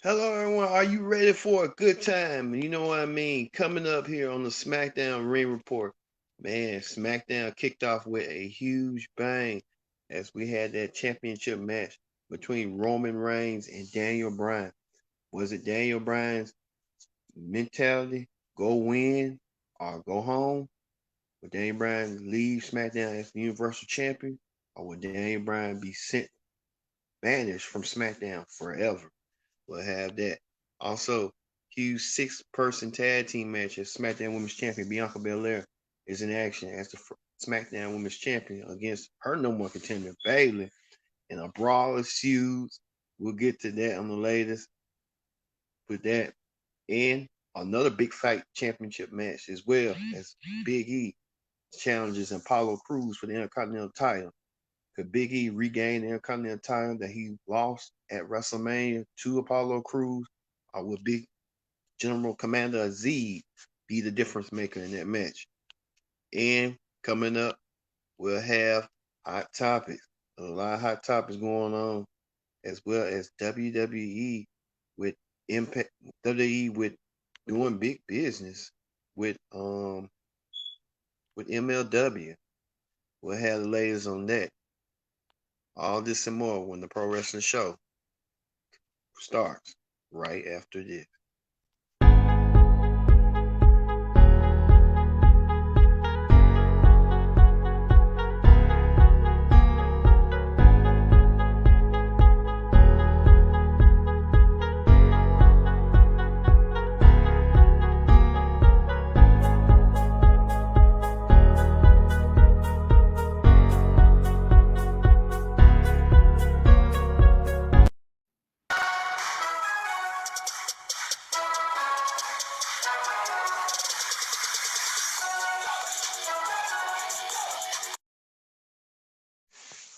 Hello, everyone. Are you ready for a good time? You know what I mean? Coming up here on the Smackdown Ring Report. Man, Smackdown kicked off with a huge bang as we had that championship match between Roman Reigns and Daniel Bryan. Was it Daniel Bryan's mentality, go win or go home? Would Daniel Bryan leave SmackDown as the Universal Champion? Or would Daniel Bryan be sent banished from SmackDown forever? We'll have that. Also, huge six-person tag team match as SmackDown Women's Champion Bianca Belair is in action as the SmackDown Women's Champion against her number one contender Bayley in a brawler's feuds. We'll get to that on the latest. With that, and another big fight championship match as well as Big E challenges Apollo Crews for the Intercontinental title. Could Big E regain the Intercontinental title that he lost at WrestleMania to Apollo Crews? Or would Big General Commander Aziz be the difference maker in that match? And coming up, we'll have hot topics. A lot of hot topics going on, as well as WWE with Impact, WWE with doing big business with MLW. We'll have the latest on that. All this and more when the Pro Wrestling Show starts right after this.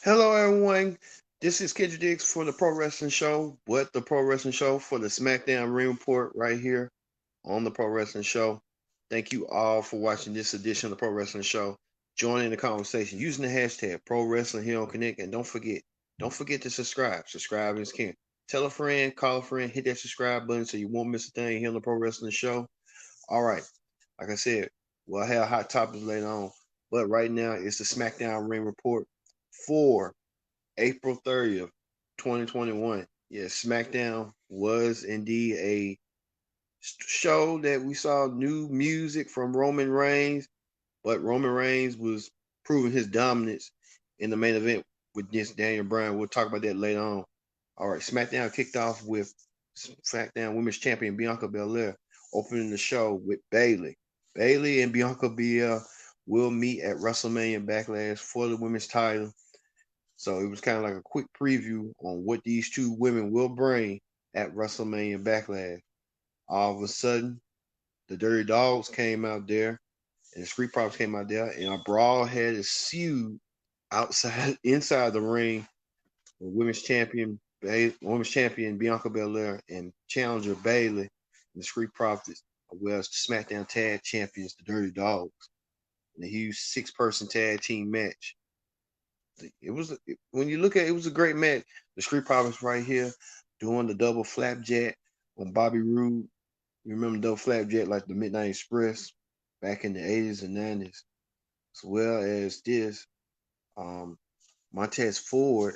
Hello, everyone. This is Kendrick Diggs for the Pro Wrestling Show. What the Pro Wrestling Show for the SmackDown Ring Report right here on the Pro Wrestling Show. Thank you all for watching this edition of the Pro Wrestling Show. Joining the conversation using the hashtag Pro Wrestling here on Connect, and don't forget to subscribe. Subscribe is king. Tell a friend, call a friend, hit that subscribe button so you won't miss a thing here on the Pro Wrestling Show. All right, like I said, we'll have hot topics later on, but right now it's the SmackDown Ring Report for April 30th, 2021. Yes, SmackDown was indeed a show that we saw new music from Roman Reigns, but Roman Reigns was proving his dominance in the main event with this Daniel Bryan. We'll talk about that later on. All right, SmackDown kicked off with SmackDown Women's Champion Bianca Belair opening the show with Bayley. Bayley and Bianca Belair will meet at WrestleMania Backlash for the women's title. So it was kind of like a quick preview on what these two women will bring at WrestleMania Backlash. All of a sudden, the Dirty Dogs came out there, and the Street Profits came out there, and a brawl had ensued outside, inside the ring. The women's champion Bianca Belair and challenger Bayley and the Street Profits, as well as the SmackDown Tag Champions, the Dirty Dogs, in a huge six-person tag team match. It was when you look at it, it was a great match. The Street Profits right here doing the double flapjack on Bobby Roode. You remember double flapjack like the Midnight Express back in the 80s and 90s, as well as this Montez Ford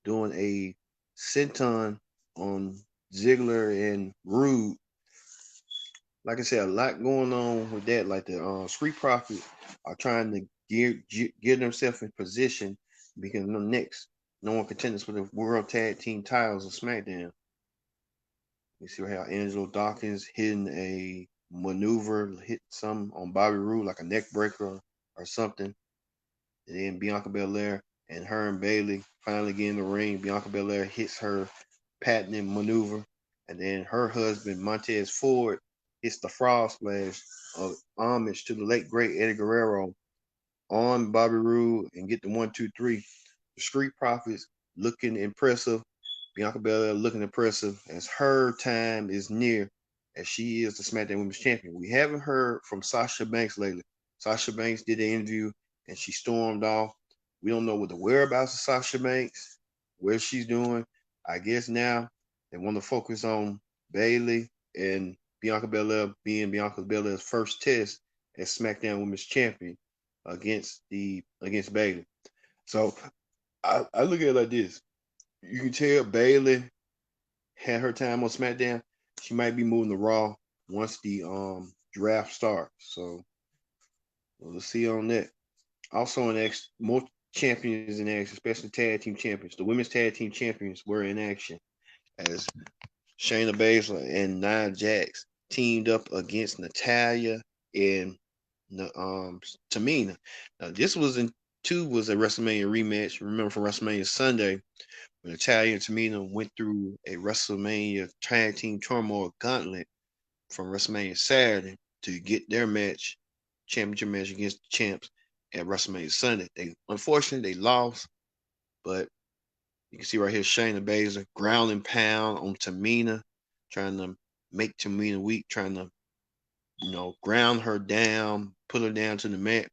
doing a senton on Ziggler and Rude. Like I said, a lot going on with that. Like the Street Profits are trying to get themselves in position because next no one contenders for the World Tag Team titles of SmackDown. You see how Angelo Dawkins hitting a maneuver, hit some on Bobby Roode like a neck breaker or something. And then Bianca Belair and her and Bayley finally get in the ring. Bianca Belair hits her patented maneuver. And then her husband, Montez Ford, hits the frog splash of homage to the late great Eddie Guerrero on Bobby Roode and get the 1-2-3. The Street Profits looking impressive. Bianca Belair looking impressive as her time is near as she is the SmackDown Women's Champion. We haven't heard from Sasha Banks lately. Sasha Banks did an interview and she stormed off. We don't know what the whereabouts of Sasha Banks, where she's doing. I guess now they want to focus on Bayley and Bianca Belair being Bianca Belair's first test as SmackDown Women's Champion against Bayley. So I look at it like this. You can tell Bayley had her time on SmackDown. She might be moving to Raw once the draft starts. So we'll see on that. Also in action, more champions in action, especially tag team champions. The women's tag team champions were in action as Shayna Baszler and Nia Jax teamed up against Natalya and Tamina. Now this was a WrestleMania rematch. Remember from WrestleMania Sunday, when Natalya and Tamina went through a WrestleMania tag team turmoil gauntlet from WrestleMania Saturday to get their championship match against the champs at WrestleMania Sunday. Unfortunately they lost, but you can see right here Shayna Baszler ground and pound on Tamina, trying to make Tamina weak, trying to ground her down, put her down to the mat.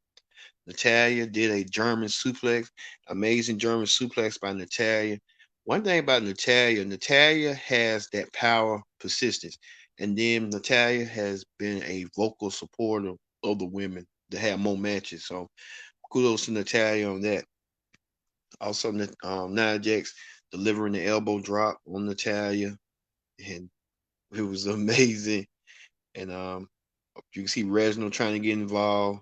Natalya did a German suplex, amazing German suplex by Natalya. One thing about Natalya has that power, persistence, and then Natalya has been a vocal supporter of the women that have more matches. So kudos to Natalya on that. Also, Nia Jax delivering the elbow drop on Natalya, and it was amazing. And you can see Reginald trying to get involved,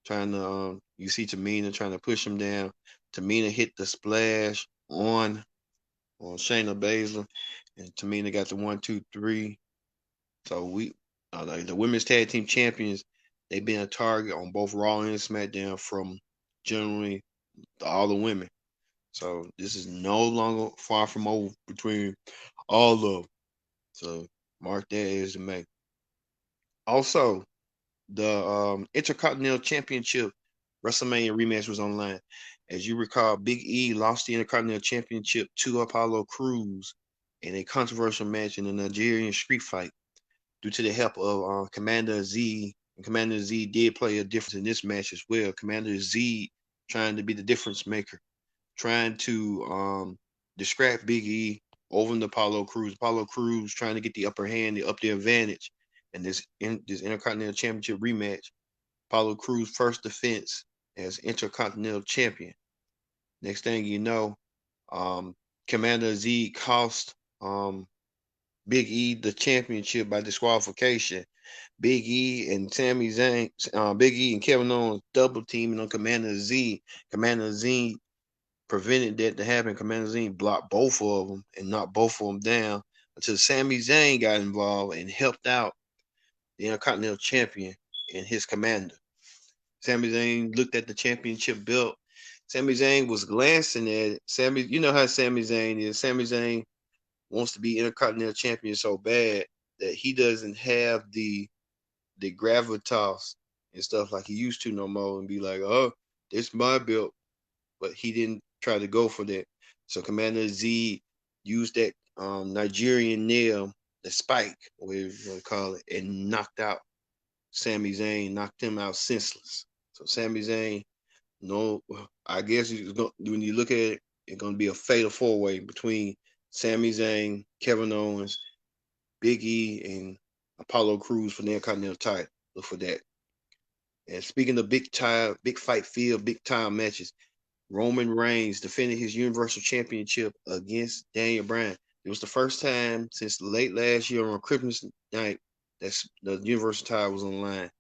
trying to you see Tamina trying to push him down. Tamina hit the splash on Shayna Baszler, and Tamina got the 1, 2, 3. So we the women's tag team champions, they've been a target on both Raw and SmackDown from generally all the women. So this is no longer far from over between all of them. So mark that as the May. Also, the Intercontinental Championship WrestleMania rematch was online. As you recall, Big E lost the Intercontinental Championship to Apollo Crews in a controversial match in a Nigerian street fight due to the help of Commander Z. And Commander Z did play a difference in this match as well. Commander Z trying to be the difference maker, trying to distract Big E over the Apollo Crews. Apollo Crews trying to get the upper hand, the advantage. And this Intercontinental Championship rematch, Apollo Crews' first defense as Intercontinental Champion. Next thing you know, Commander Z cost Big E the championship by disqualification. Big E and Sami Zayn, Big E and Kevin Owens double teaming on Commander Z. Commander Z prevented that to happen. Commander Z blocked both of them and knocked both of them down until Sami Zayn got involved and helped out the Intercontinental Champion and his commander. Sami Zayn looked at the championship belt. Sami Zayn was glancing at it. You know how Sami Zayn is. Sami Zayn wants to be Intercontinental Champion so bad that he doesn't have the gravitas and stuff like he used to no more and be like, oh, this my belt. But he didn't try to go for that. So Commander Z used that Nigerian nail, the spike, whatever you want to call it, and knocked out Sami Zayn, knocked him out senseless. So Sami Zayn, I guess when you look at it, it's going to be a fatal four-way between Sami Zayn, Kevin Owens, Big E, and Apollo Crews for the Intercontinental title. Look for that. And speaking of big fight field, big time matches, Roman Reigns defended his Universal Championship against Daniel Bryan. It was the first time since late last year on Christmas night that the Universal title was on the line.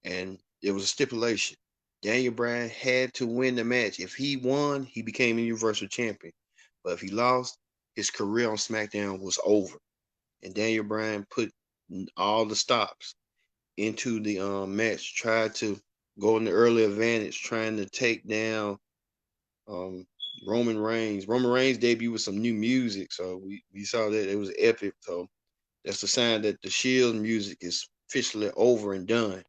And it was a stipulation. Daniel Bryan had to win the match. If he won, he became a Universal Champion. But if he lost, his career on SmackDown was over. And Daniel Bryan put all the stops into the match, tried to go in the early advantage, trying to take down Roman Reigns. Roman Reigns debuted with some new music, so we saw that it was epic. So that's a sign that the Shield music is officially over and done.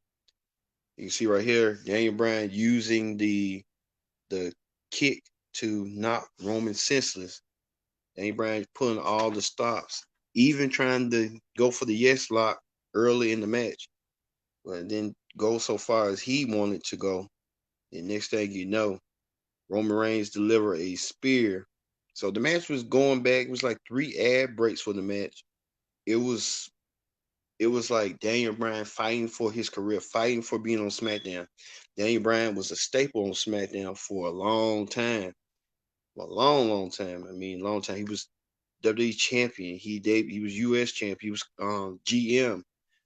You can see right here, Daniel Bryan using the kick to knock Roman senseless. Daniel Bryan pulling all the stops, even trying to go for the yes lock early in the match, but then go so far as he wanted to go. The next thing you know, Roman Reigns delivered a spear. So the match was going back. It was like 3 ad breaks for the match. it was like Daniel Bryan fighting for his career, fighting for being on SmackDown. Daniel Bryan was a staple on SmackDown for a long time, a long, long time. I mean, long time. He was WWE champion. He was US champion. He was GM.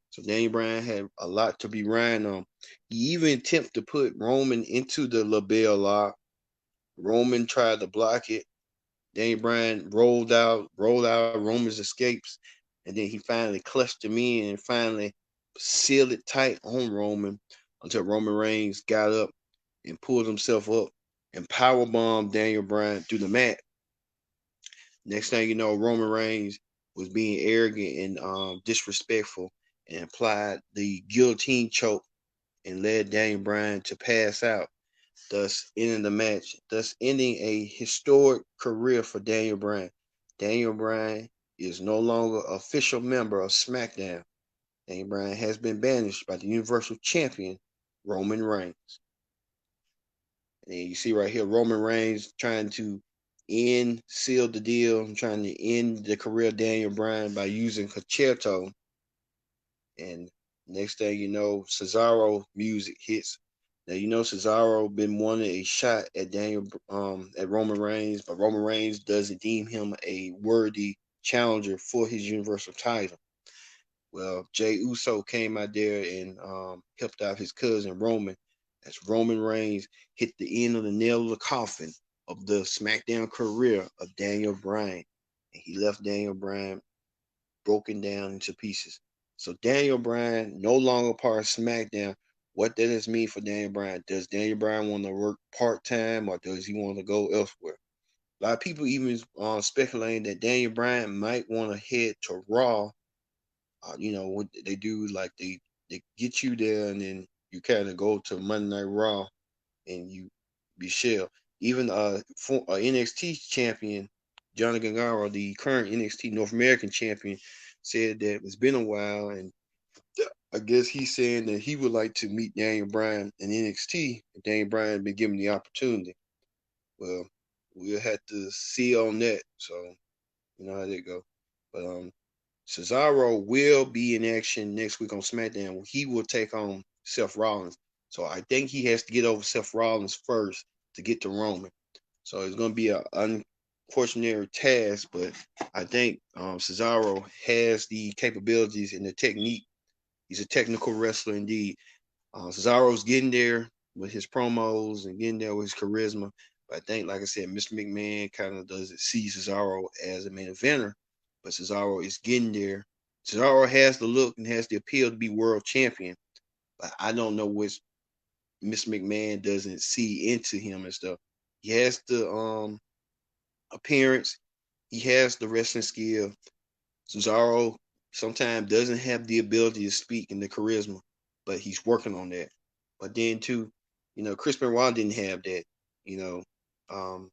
So Daniel Bryan had a lot to be riding on. He even attempted to put Roman into the LaBelle lock. Roman tried to block it. Daniel Bryan rolled out Roman's escapes, and then he finally clutched him in and finally sealed it tight on Roman until Roman Reigns got up and pulled himself up and powerbombed Daniel Bryan through the mat. Next thing you know, Roman Reigns was being arrogant and disrespectful and applied the guillotine choke and led Daniel Bryan to pass out, thus ending the match, thus ending a historic career for Daniel Bryan. Daniel Bryan is no longer official member of SmackDown. Daniel Bryan has been banished by the Universal Champion, Roman Reigns. And you see right here, Roman Reigns trying to seal the deal, trying to end the career of Daniel Bryan by using Concerto. And next thing you know, Cesaro music hits. Now you know Cesaro been wanting a shot at at Roman Reigns, but Roman Reigns doesn't deem him a worthy challenger for his Universal title. Well, Jey Uso came out there and helped out his cousin Roman as Roman Reigns hit the end of the nail of the coffin of the SmackDown career of Daniel Bryan. And he left Daniel Bryan broken down into pieces. So Daniel Bryan no longer part of SmackDown. What does this mean for Daniel Bryan? Does Daniel Bryan want to work part-time or does he want to go elsewhere? A lot of people even speculating that Daniel Bryan might want to head to Raw. What they do, like they get you there and then you kind of go to Monday Night Raw and you be shell. Even NXT champion Johnny Gargano, the current NXT North American champion, said that it's been a while, and I guess he's saying that he would like to meet Daniel Bryan in NXT. If Daniel Bryan been given the opportunity. Well, we'll have to see on that. So you know how they go. But Cesaro will be in action next week on SmackDown. He will take on Seth Rollins. So I think he has to get over Seth Rollins first to get to Roman. So it's going to be an unfortunate task, but I think Cesaro has the capabilities and the technique. He's a technical wrestler indeed. Cesaro's getting there with his promos and getting there with his charisma. But I think, like I said, Mr. McMahon kind of doesn't see Cesaro as a main eventer, but Cesaro is getting there. Cesaro has the look and has the appeal to be world champion, but I don't know what Mr. McMahon doesn't see into him and stuff. He has the appearance, he has the wrestling skill. Cesaro sometimes doesn't have the ability to speak and the charisma, but he's working on that. But then too, Chris Benoit didn't have that. You know,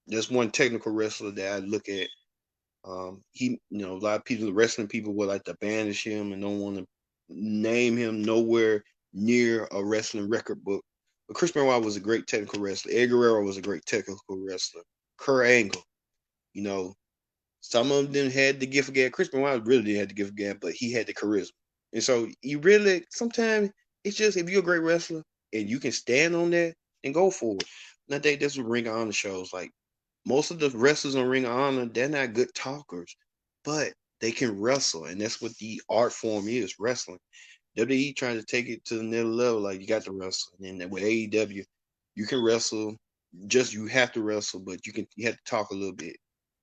there's one technical wrestler that I look at. A lot of people, the wrestling people would like to banish him and don't want to name him nowhere near a wrestling record book. But Chris Benoit was a great technical wrestler. Eddie Guerrero was a great technical wrestler. Kurt Angle, you know, some of them had the gift of gab. Chris Benoit really didn't have the gift of gab, but he had the charisma. And so you really sometimes it's just if you're a great wrestler and you can stand on that and go forward. And I think that's what Ring of Honor shows. Like most of the wrestlers on Ring of Honor, they're not good talkers, but they can wrestle, and that's what the art form is, wrestling. WWE trying to take it to the next level, like you got to wrestle. And then with AEW, you can wrestle, just you have to wrestle, but you have to talk a little bit.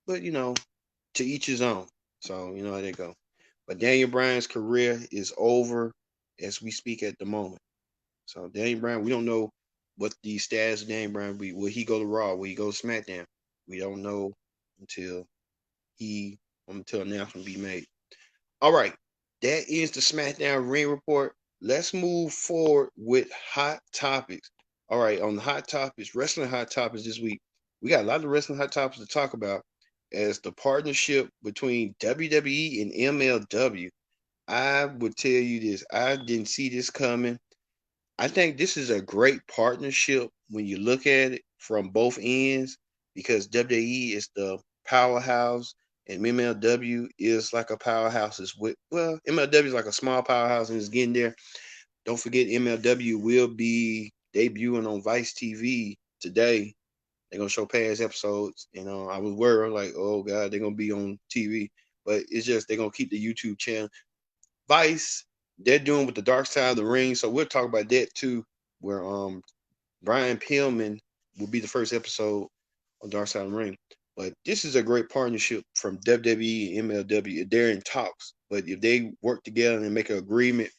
But to each his own. So you know how they go. But Daniel Bryan's career is over as we speak at the moment. So Daniel Bryan, we don't know what the status of Daniel Bryan will be. Will he go to Raw? Will he go to SmackDown? We don't know until announcement be made. All right. That is the SmackDown Ring Report. Let's move forward with hot topics. All right, on the hot topics, wrestling hot topics this week. We got a lot of wrestling hot topics to talk about as the partnership between WWE and MLW. I would tell you this. I didn't see this coming. I think this is a great partnership when you look at it from both ends because WWE is the powerhouse. and MLW is like a powerhouse. MLW is like a small powerhouse and it's getting there. Don't forget, MLW will be debuting on Vice TV today. They're gonna show past episodes, and I was worried, like, oh god, they're gonna be on TV, but it's just they're gonna keep the YouTube channel. Vice, they're doing with the Dark Side of the Ring, so we'll talk about that too. Where Brian Pillman will be the first episode on Dark Side of the Ring. But this is a great partnership from WWE and MLW. They're in talks, but if they work together and make an agreement,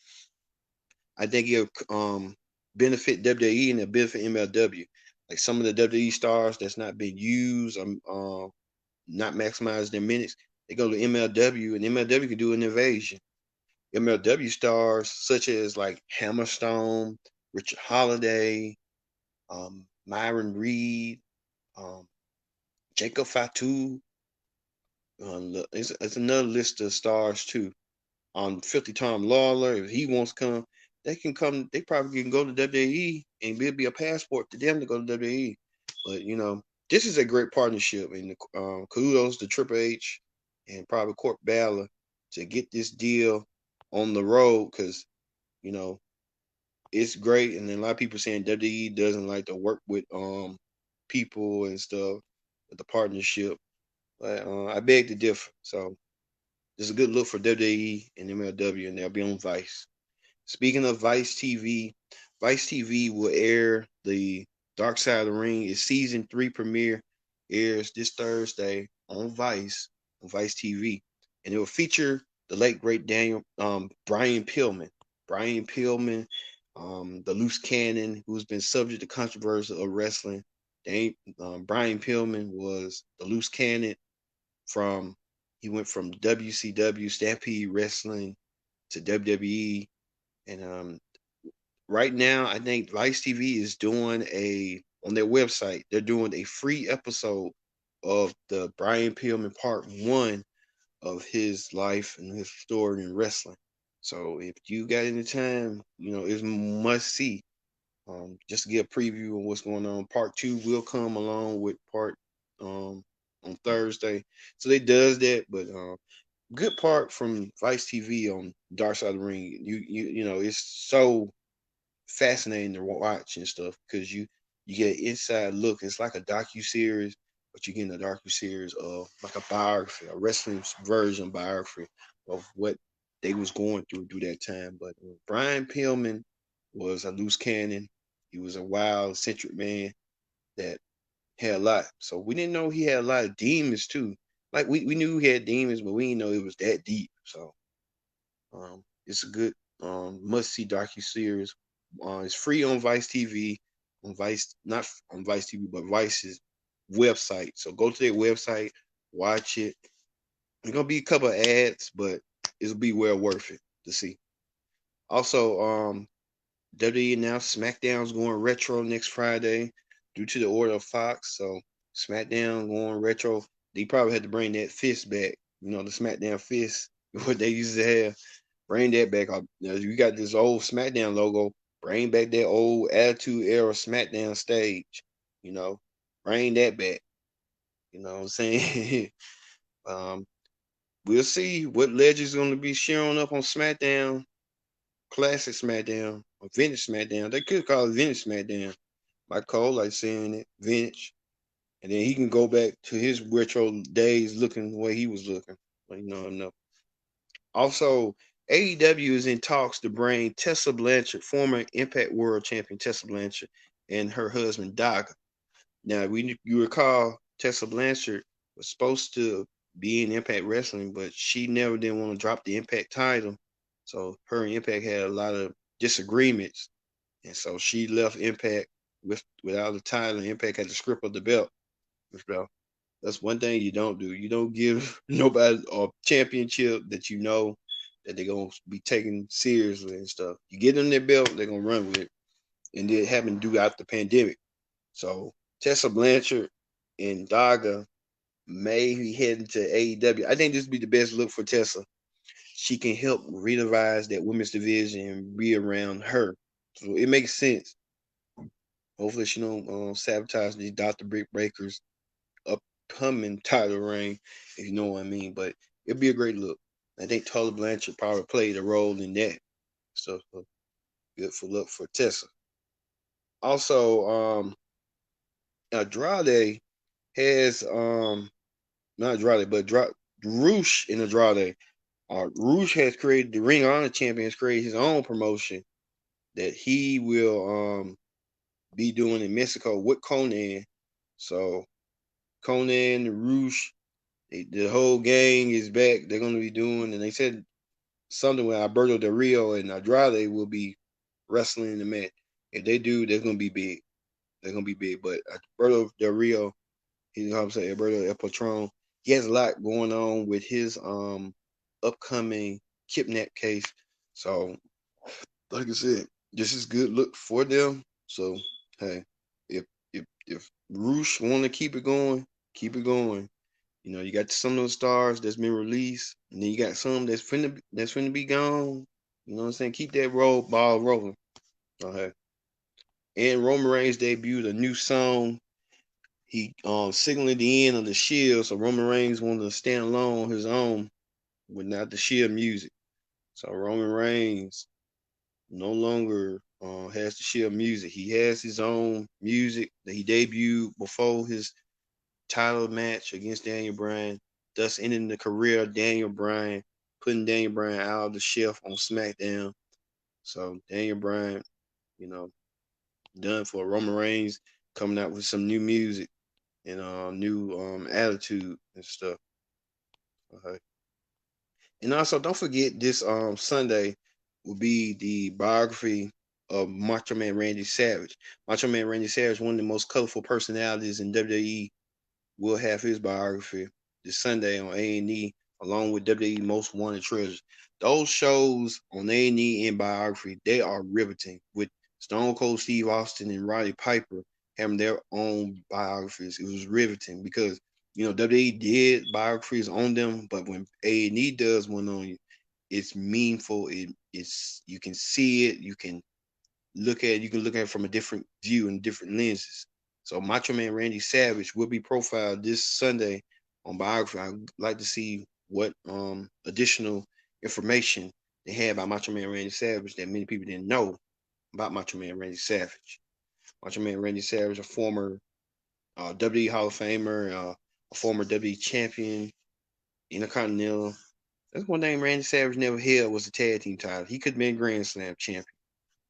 I think it'll benefit WWE and it'll benefit MLW. Like some of the WWE stars that's not been used, not maximized their minutes, they go to MLW and MLW can do an invasion. MLW stars such as like Hammerstone, Richard Holiday, Myron Reed, um, Jacob Fatu. It's another list of stars too. Filthy Tom Lawler, if he wants to come, they can come. They probably can go to WWE and it'll be a passport to them to go to WWE. But this is a great partnership, and kudos to Triple H and probably Court Balor to get this deal on the road because you know it's great. And then a lot of people saying WWE doesn't like to work with people and stuff with the partnership, but I beg to differ. So this is a good look for WWE and MLW, and they'll be on Vice. Speaking of Vice TV will air the Dark Side of the Ring. Its season 3 premiere airs this Thursday on Vice TV, and it will feature the late great Brian Pillman. Brian Pillman, the loose cannon who's been subject to controversy of wrestling. Brian Pillman was the loose cannon he went from WCW Stampede Wrestling to WWE, and right now I think Vice TV is doing on their website. They're doing a free episode of the Brian Pillman Part 1 of his life and his story in wrestling. So if you got any time, it's must see. Just to get a preview of what's going on. Part 2 will come along with part on Thursday. So they does that, but good part from Vice TV on Dark Side of the Ring. It's so fascinating to watch and stuff because you get an inside look. It's like a docu series, but you're getting a docu series of like a biography, a wrestling version biography of what they was going through that time. But Brian Pillman was a loose cannon. He was a wild, eccentric man that had a lot. So we didn't know he had a lot of demons too. Like we knew he had demons, but we didn't know it was that deep. So it's a good must see docu series. It's free on Vice TV, on Vice, not on Vice TV, but Vice's website. So go to their website, watch it. There's gonna be a couple of ads, but it'll be well worth it to see. Also, WWE announced SmackDown's going retro next Friday due to the order of Fox. So SmackDown going retro. They probably had to bring that fist back. The SmackDown fist, what they used to have. Bring that back up. You got this old SmackDown logo. Bring back that old Attitude Era SmackDown stage. Bring that back. You know what I'm saying? We'll see what legends going to be showing up on SmackDown. Classic SmackDown or Vintage SmackDown. They could call it Vintage SmackDown. Like Cole like saying it, vintage. And then he can go back to his retro days looking the way he was looking. But no. Also, AEW is in talks to bring Tessa Blanchard, former Impact World Champion Tessa Blanchard, and her husband Doc. Now, you recall Tessa Blanchard was supposed to be in Impact Wrestling, but she never did want to drop the Impact title. So her and Impact had a lot of disagreements, and so she left Impact without the title. And Impact had to strip of the belt. That's one thing you don't do. You don't give nobody a championship that you know that they're gonna be taken seriously and stuff. You get them their belt, they're gonna run with it. And it happened throughout the pandemic. So Tessa Blanchard and Daga may be heading to AEW. I think this would be the best look for Tessa. She can help revitalize that women's division and be around her. So it makes sense. Hopefully she don't sabotage these Dr. Brick Breakers up upcoming title reign, if you know what I mean. But it'll be a great look. I think Tessa Blanchard probably played a role in that. So good for luck for Tessa. Also, Andrade has not Andrade, but Roosh in Andrade. Roosh has created the Ring of Honor champion, has created his own promotion that he will be doing in Mexico with Conan. So Conan, Roosh, the whole gang is back. They're going to be doing, and they said something with Alberto Del Rio and Andrade will be wrestling in the match. If they do, they're going to be big. They're going to be big. But Alberto Del Rio, he's going to say Alberto El Patron. He has a lot going on with his upcoming kidnap case. So, like I said, this is good look for them. So, hey, if Roosh want to keep it going, keep it going. You know, you got some of those stars that's been released, and then you got some that's finna be gone. You know what I'm saying? Keep that ball rolling. Okay. And Roman Reigns debuted a new song. He signaling the end of the Shield, so Roman Reigns wanted to stand alone on his own without the Shield music. So Roman Reigns no longer has the Shield music. He has his own music that he debuted before his title match against Daniel Bryan, thus ending the career of Daniel Bryan, putting Daniel Bryan out of the shelf on SmackDown. So Daniel Bryan, you know, done for. Roman Reigns coming out with some new music and new attitude and stuff. Okay. And also don't forget this Sunday will be the biography of Macho Man Randy Savage. Macho Man Randy Savage, one of the most colorful personalities in WWE, will have his biography this Sunday on A&E, along with WWE Most Wanted Treasures. Those shows on A&E and biography, they are riveting. With Stone Cold Steve Austin and Roddy Piper having their own biographies, it was riveting because WWE did biographies on them, but when A&E does one on you, it's meaningful. It's you can see it, you can look at it from a different view and different lenses. So Macho Man Randy Savage will be profiled this Sunday on biography. I'd like to see what additional information they have about Macho Man Randy Savage that many people didn't know about Macho Man Randy Savage. Macho Man Randy Savage, a former WWE Hall of Famer, a former WWE champion, Intercontinental. That's one thing Randy Savage never held was the tag team title. He could have been Grand Slam champion,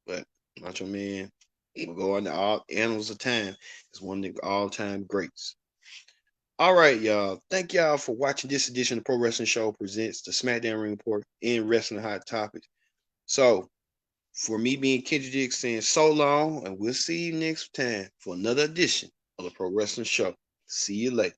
but Macho Man will go on the all annals of time. It's one of the all-time greats. All right, y'all. Thank y'all for watching this edition of Pro Wrestling Show presents the Smackdown Ring Report and Wrestling Hot Topics. So, for me being Kendrick Dix saying so long, and we'll see you next time for another edition of the Pro Wrestling Show. See you later.